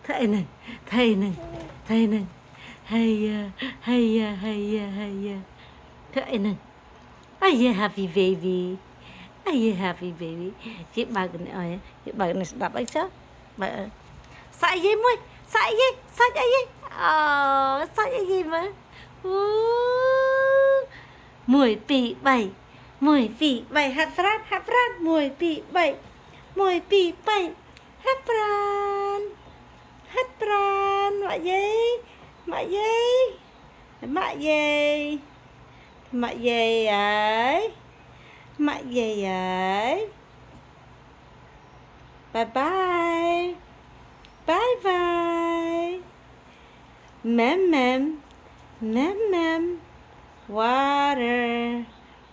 Thầy nè, thầy nè, thầy nè. Hiya, hiya, hiya, hiya. Thầy nè. Are you happy, baby? Are you happy, baby? Chị bà cái này, chị bà này đạp ấy chứ. Bà sai gì mày? Sai gì? Sai gì? Sai gì mà? Mùi bị bảy. Mùi bị bảy. Hát phát. Mùi bị bảy. Mùi bị bảy. Hát pran. Hát pran. Mạ gì? Mạ gì? Mạ gì? Mạ gì ấy? Mạ gì ấy? Bye bye. Bye bye. Mem mem. Mem mem. Water.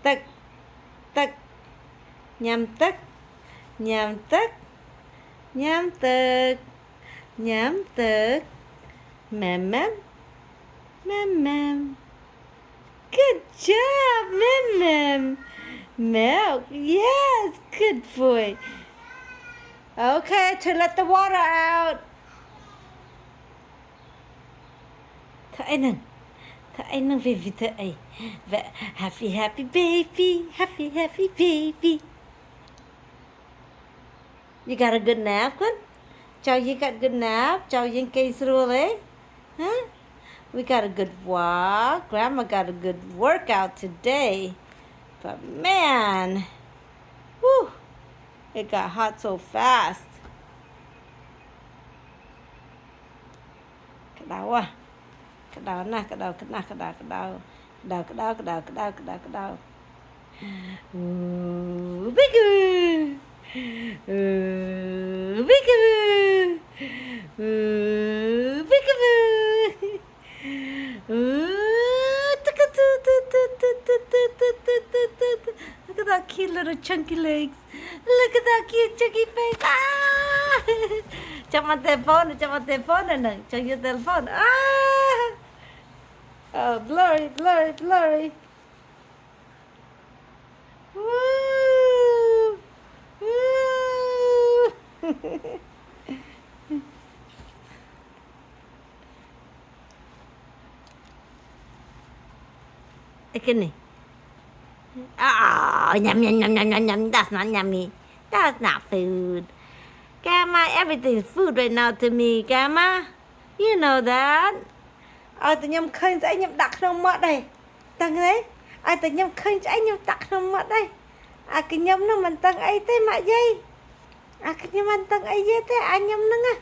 Tức. Tức. Nhâm tức. Nhâm tức. Nhâm tức. Nhâm tức. Mem mem. Mem mem. Good job, Mem Mem. Milk, yes, good boy. Okay, to let the water out. Thầy nè, baby thầy. Happy, happy baby, happy, happy baby. You got a good nap, good? Cho you got good nap, cho you cây srul eh? Huh? We got a good walk. Grandma got a good workout today. But man, whew, it got hot so fast. Cái đau. Ooh, bigger. Ooh, bigger. Ooh, bigger. Look at that cute little chunky legs. Look at that cute chunky face. Ah! Chama telepon na. Chama your telephone. Ah! Oh, blurry. Woo! Woo! Cái này. Yum. That's not yummy. That's not food. Grandma, everything's food right now to me, Grandma. You know that. Tự nhầm khơi cho anh nhầm đặt trong mật đây. Tăng đấy. Tự nhầm khơi cho anh nhầm đặt trong mật đây. Cái nhầm nó mình tăng ấy thế mà dây. Cái nhầm mình tăng ấy thế anh nhầm nó nghe.